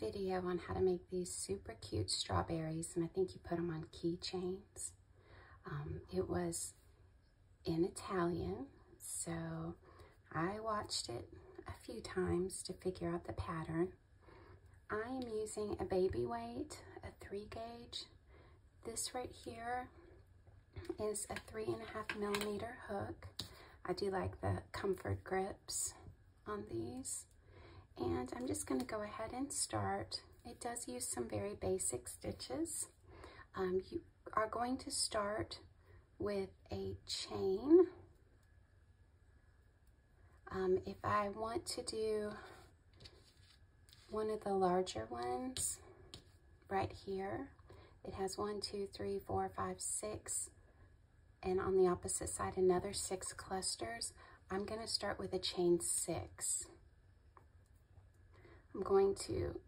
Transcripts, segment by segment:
video on how to make these super cute strawberries, and I think you put them on keychains. It was in Italian, so I watched it a few times to figure out the pattern. I am using a baby weight, a 3 gauge. This right here is a 3.5 millimeter hook. I do like the comfort grips on these. And I'm just going to go ahead and start. It does use some very basic stitches. You are going to start with a chain. If I want to do one of the larger ones right here, it has 1, 2, 3, 4, 5, 6, and on the opposite side another 6 clusters. I'm going to start with a chain 6. I'm going to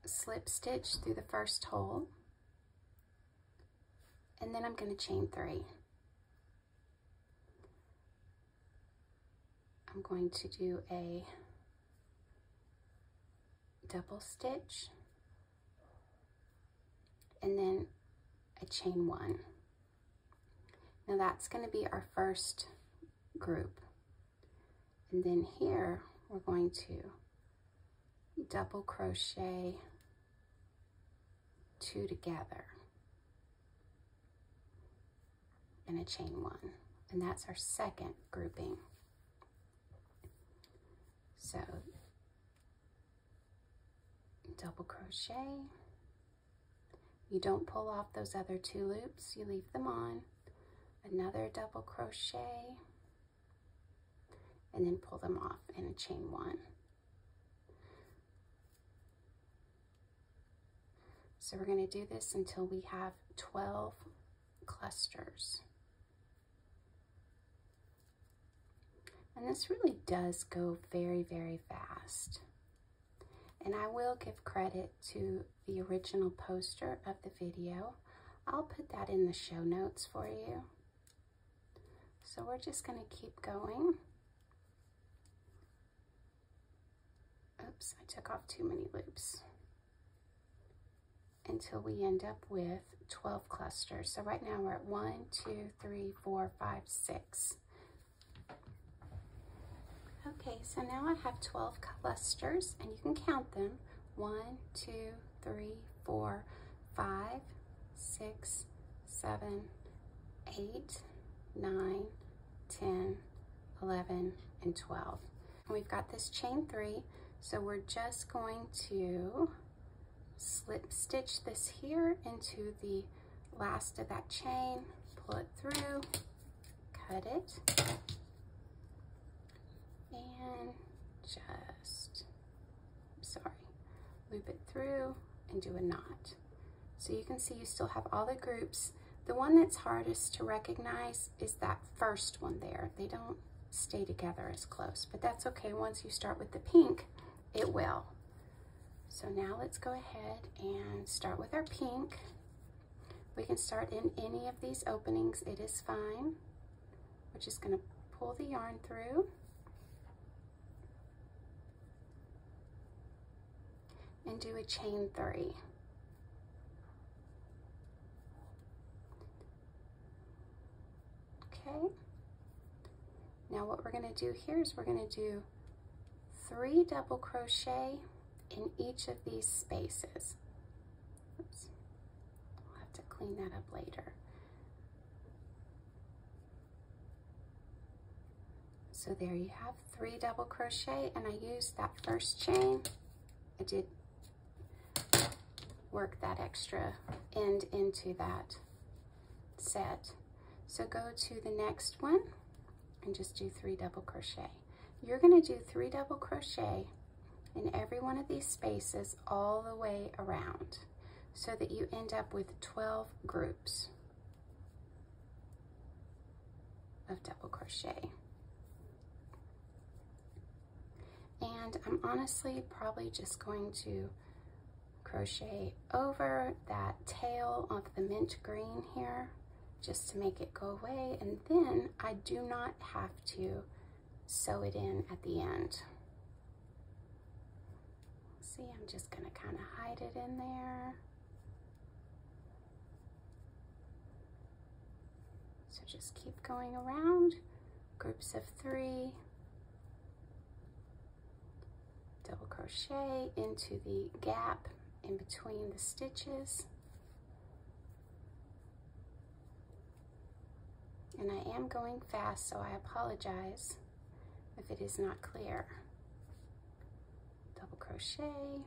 slip stitch through the first hole, and then I'm going to chain 3. I'm going to do a double stitch and then a chain 1. Now that's going to be our first group. And then here we're going to double crochet 2 together and a chain 1. And that's our second grouping. So double crochet. You don't pull off those other 2 loops, you leave them on. Another double crochet, and then pull them off in a chain 1. So we're going to do this until we have 12 clusters. And this really does go very, very fast. And I will give credit to the original poster of the video. I'll put that in the show notes for you. So we're just going to keep going. Oops, I took off too many loops. Until we end up with 12 clusters. So right now we're at 1, 2, 3, 4, 5, 6. Okay, so now I have 12 clusters, and you can count them. 1, 2, 3, 4, 5, 6, 7, 8, 9, 10, 11, and 12. And we've got this chain 3, so we're just going to slip stitch this here into the last of that chain, pull it through, cut it, and just, loop it through and do a knot. So you can see you still have all the groups. The one that's hardest to recognize is that first one there. They don't stay together as close, but that's okay. Once you start with the pink, it will. So now let's go ahead and start with our pink. We can start in any of these openings, it is fine. We're just going to pull the yarn through and do a chain 3. Okay. Now what we're going to do here is we're going to do 3 double crochet in each of these spaces. Oops. I'll have to clean that up later. So there you have 3 double crochet, and I used that first chain. I did work that extra end into that set. So go to the next one and just do 3 double crochet. You're going to do 3 double crochet in every one of these spaces all the way around so that you end up with 12 groups of double crochet. And I'm honestly probably just going to crochet over that tail of the mint green here just to make it go away, and then I do not have to sew it in at the end. See, I'm just going to kind of hide it in there. So just keep going around, groups of 3, double crochet into the gap in between the stitches. And I am going fast, so I apologize if it is not clear. Double crochet,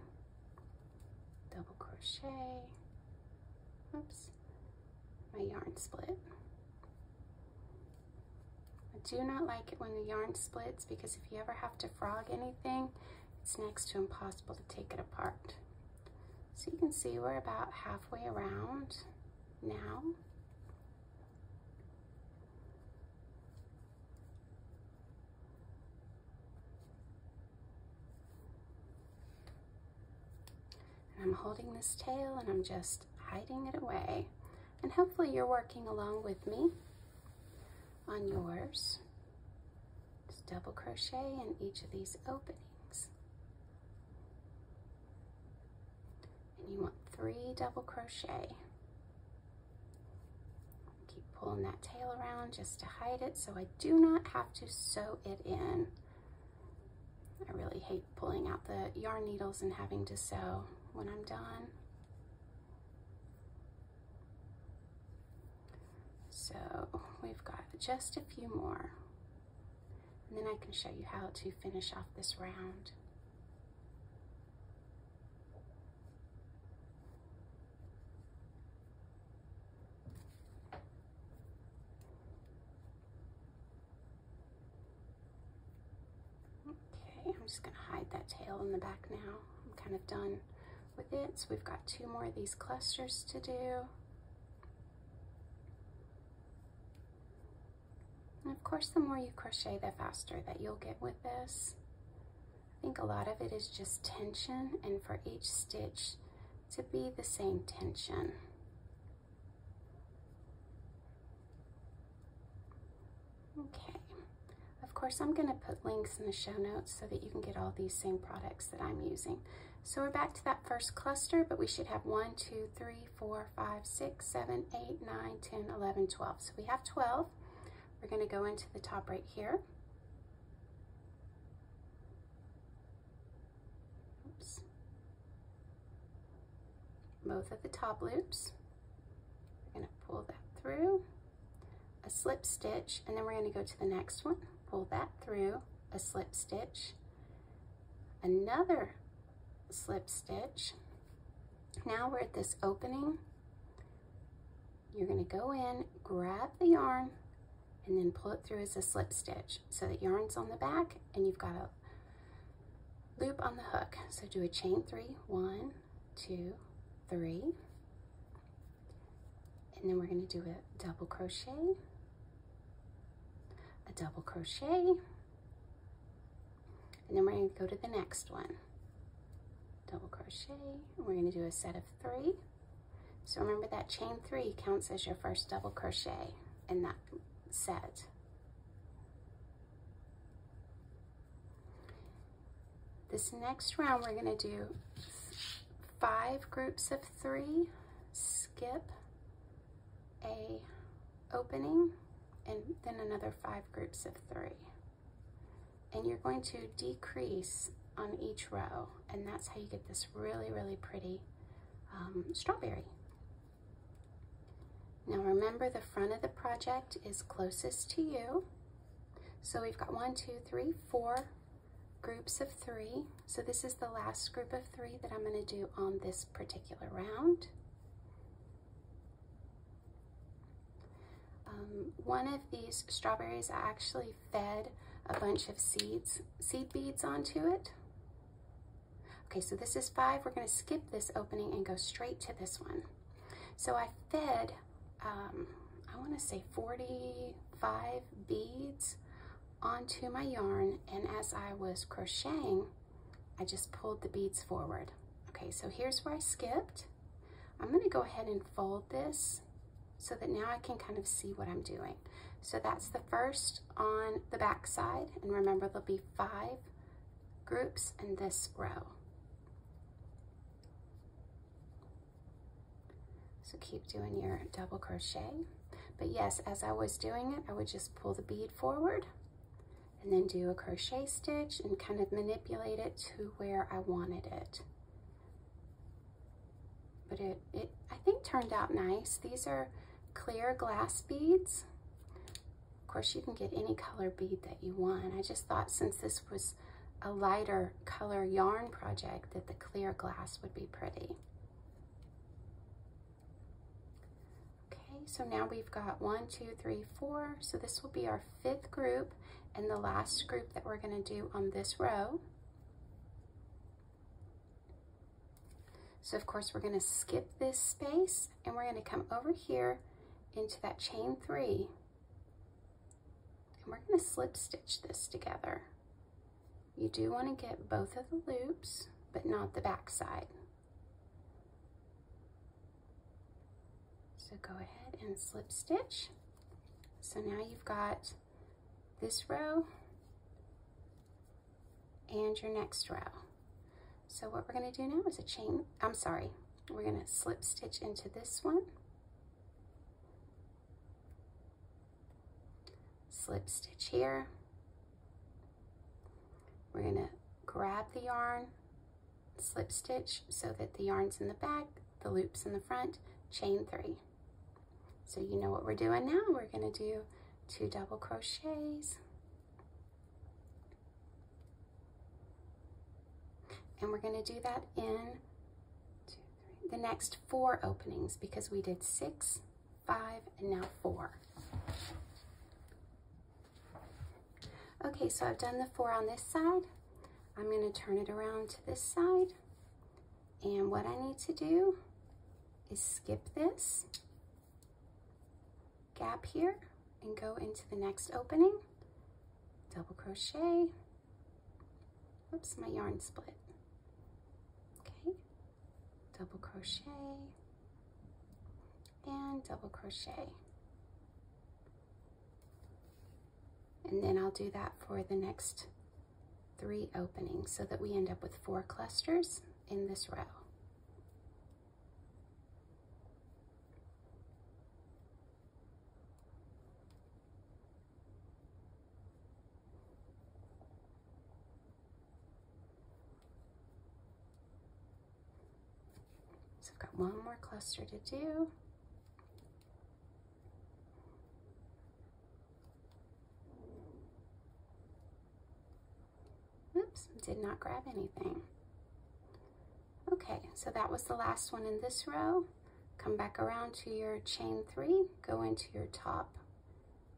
double crochet. Oops, my yarn split. I do not like it when the yarn splits because if you ever have to frog anything, it's next to impossible to take it apart. So you can see we're about halfway around now. And I'm holding this tail and I'm just hiding it away. And hopefully you're working along with me on yours. Just double crochet in each of these openings. And you want 3 double crochet. Keep pulling that tail around just to hide it so I do not have to sew it in. I really hate pulling out the yarn needles and having to sew when I'm done. So we've got just a few more, and then I can show you how to finish off this round. Okay, I'm just going to hide that tail in the back now. I'm kind of done with it. So we've got 2 more of these clusters to do. And of course, the more you crochet, the faster that you'll get with this. I think a lot of it is just tension, and for each stitch to be the same tension. Okay. Of course, I'm going to put links in the show notes so that you can get all these same products that I'm using. So we're back to that first cluster, but we should have 1, 2, 3, 4, 5, 6, 7, 8, 9, 10, 11, 12. So we have 12. We're going to go into the top right here. Oops. Both of the top loops. We're going to pull that through, a slip stitch, and then we're going to go to the next one. Pull that through, a slip stitch, another slip stitch. Now we're at this opening. You're going to go in, grab the yarn, and then pull it through as a slip stitch so that yarn's on the back and you've got a loop on the hook. So do a chain 3, 1, 2, 3, and then we're going to do a double crochet, a double crochet, and then we're going to go to the next one. Double crochet, and we're going to do a set of 3. So remember that chain 3 counts as your first double crochet in that set. This next round we're going to do 5 groups of 3, skip a opening, and then another 5 groups of 3. And you're going to decrease on each row, and that's how you get this really, really pretty strawberry. Now remember, the front of the project is closest to you. So we've got 1, 2, 3, 4 groups of 3. So this is the last group of 3 that I'm going to do on this particular round. One of these strawberries, I actually fed a bunch of seed beads onto it. Okay, so this is 5. We're going to skip this opening and go straight to this one. So I fed I want to say 45 beads onto my yarn, and as I was crocheting, I just pulled the beads forward. Okay, so here's where I skipped. I'm going to go ahead and fold this so that now I can kind of see what I'm doing. So that's the first on the back side, and remember there'll be 5 groups in this row. So keep doing your double crochet. But yes, as I was doing it, I would just pull the bead forward and then do a crochet stitch and kind of manipulate it to where I wanted it. But it I think turned out nice. These are clear glass beads. Of course, you can get any color bead that you want. I just thought since this was a lighter color yarn project that the clear glass would be pretty. Okay, so now we've got 1, 2, 3, 4. So this will be our 5th group and the last group that we're going to do on this row. So of course we're going to skip this space and we're going to come over here into that chain 3 and we're going to slip stitch this together. You do want to get both of the loops, but not the back side. So go ahead and slip stitch. So now you've got this row and your next row. So what we're going to do now is we're going to slip stitch into this one, slip stitch here. We're going to grab the yarn, slip stitch so that the yarn's in the back, the loop's in the front, chain 3. So you know what we're doing now. We're going to do 2 double crochets. And we're going to do that in the next 4 openings because we did 6, 5, and now 4. Okay, so I've done the 4 on this side. I'm going to turn it around to this side. And what I need to do is skip this gap here and go into the next opening. Double crochet. Oops, my yarn split. Double crochet and double crochet, and then I'll do that for the next 3 openings so that we end up with 4 clusters in this row. So I've got 1 more cluster to do. Oops, did not grab anything. Okay, so that was the last one in this row. Come back around to your chain 3, go into your top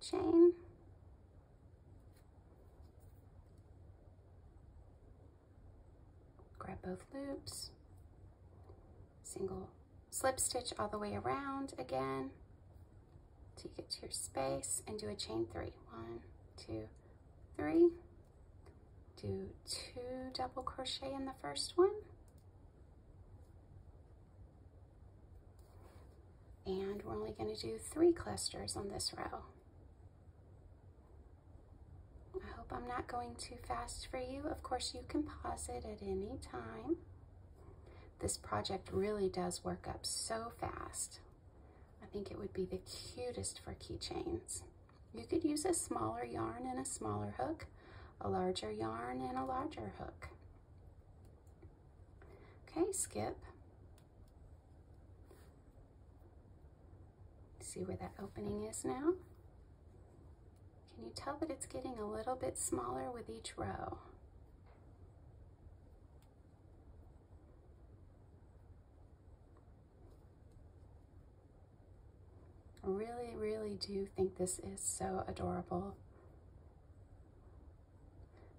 chain. Grab both loops. Single slip stitch all the way around again till you get to your space and do a chain 3. 1, 2, 3. Do 2 double crochet in the first one. And we're only going to do 3 clusters on this row. I hope I'm not going too fast for you. Of course, you can pause it at any time. This project really does work up so fast. I think it would be the cutest for keychains. You could use a smaller yarn and a smaller hook, a larger yarn and a larger hook. Okay, skip. See where that opening is now? Can you tell that it's getting a little bit smaller with each row? I really, really do think this is so adorable.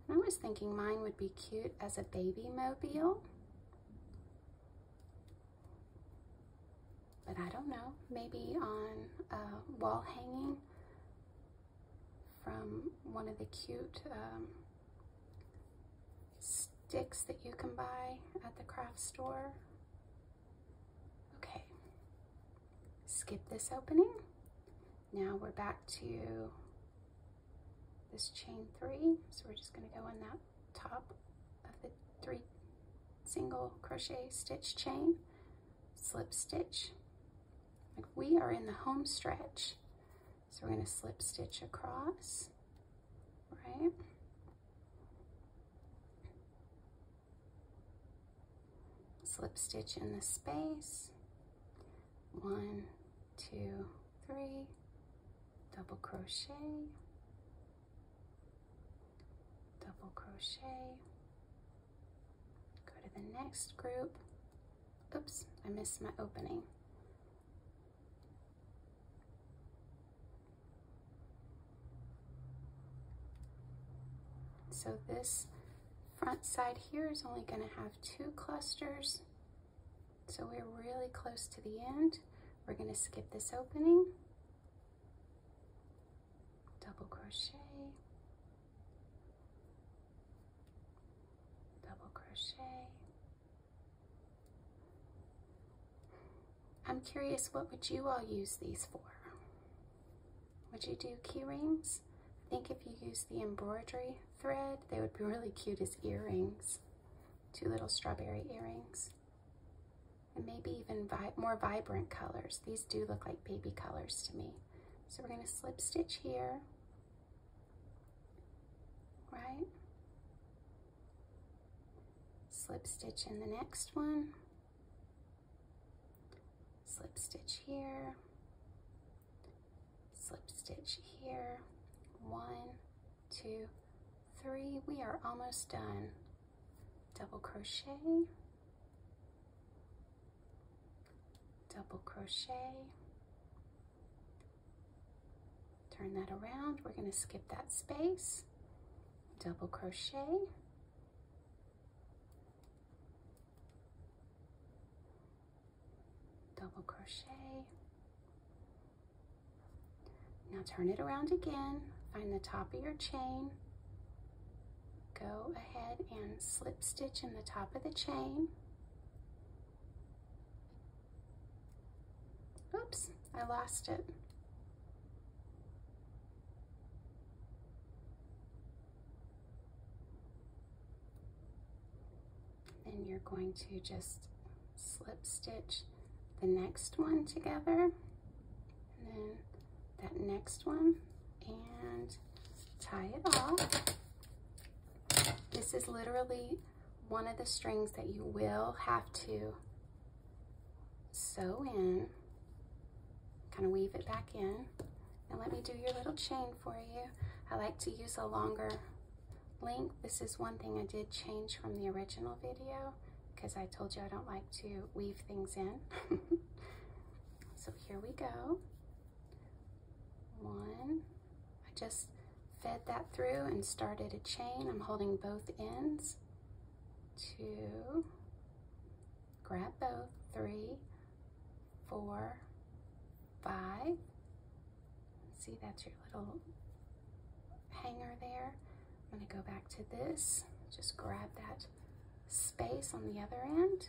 And I was thinking mine would be cute as a baby mobile. But I don't know, maybe on a wall hanging from one of the cute sticks that you can buy at the craft store. Okay, skip this opening. Now we're back to this chain 3. So we're just gonna go in that top of the 3 single crochet stitch chain, slip stitch, Like we are in the home stretch. So we're going to slip stitch across, right? Slip stitch in the space. 1, 2, 3, double crochet, double crochet, go to the next group. Oops, I missed my opening. So this front side here is only going to have 2 clusters. So we're really close to the end. We're going to skip this opening, double crochet, double crochet. I'm curious, what would you all use these for? Would you do key rings? I think if you use the embroidery thread, they would be really cute as earrings. 2 little strawberry earrings. And maybe even more vibrant colors. These do look like baby colors to me. So we're going to slip stitch here, right? Slip stitch in the next one. Slip stitch here. Slip stitch here. 1, 2, 3. We are almost done. Double crochet. Double crochet, turn that around, we're going to skip that space, double crochet, double crochet, now turn it around again, find the top of your chain, go ahead and slip stitch in the top of the chain. Oops, I lost it. Then you're going to just slip stitch the next one together, and then that next one, and tie it off. This is literally one of the strings that you will have to sew in. Kind of weave it back in. And let me do your little chain for you. I like to use a longer length. This is one thing I did change from the original video because I told you I don't like to weave things in. So here we go. 1. I just fed that through and started a chain. I'm holding both ends. 2. Grab both. 3, 4, 5. See, that's your little hanger there. I'm going to go back to this. Just grab that space on the other end.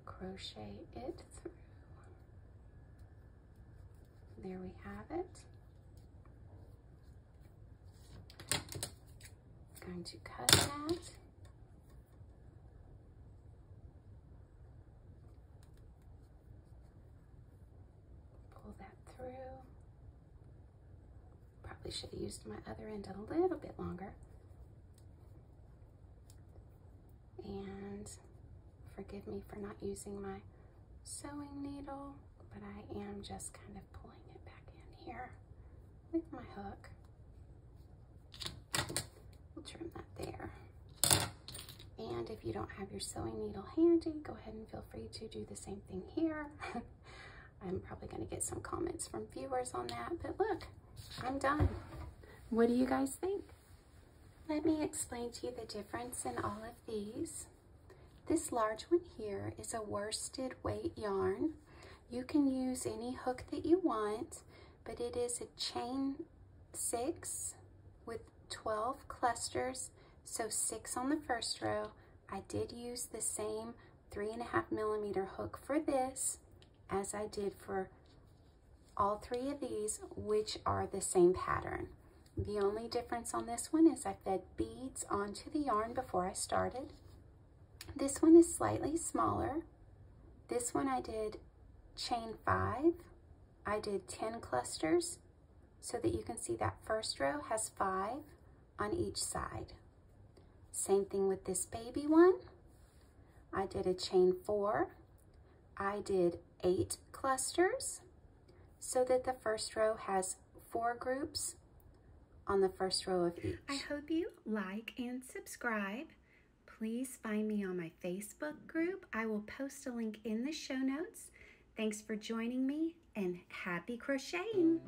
Crochet it through. There we have it. Going to cut that. Through. Probably should have used my other end a little bit longer. And forgive me for not using my sewing needle, but I am just kind of pulling it back in here with my hook. We'll trim that there. And if you don't have your sewing needle handy, go ahead and feel free to do the same thing here. I'm probably going to get some comments from viewers on that, but look, I'm done. What do you guys think? Let me explain to you the difference in all of these. This large one here is a worsted weight yarn. You can use any hook that you want, but it is a chain 6 with 12 clusters, so 6 on the first row. I did use the same 3.5mm hook for this as I did for all 3 of these, which are the same pattern. The only difference on this one is I fed beads onto the yarn before I started. This one is slightly smaller. This one I did chain 5. I did 10 clusters so that you can see that first row has 5 on each side. Same thing with this baby one. I did a chain 4. I did 8 clusters so that the first row has 4 groups on the first row of each. I hope you like and subscribe. Please find me on my Facebook group. I will post a link in the show notes. Thanks for joining me and happy crocheting!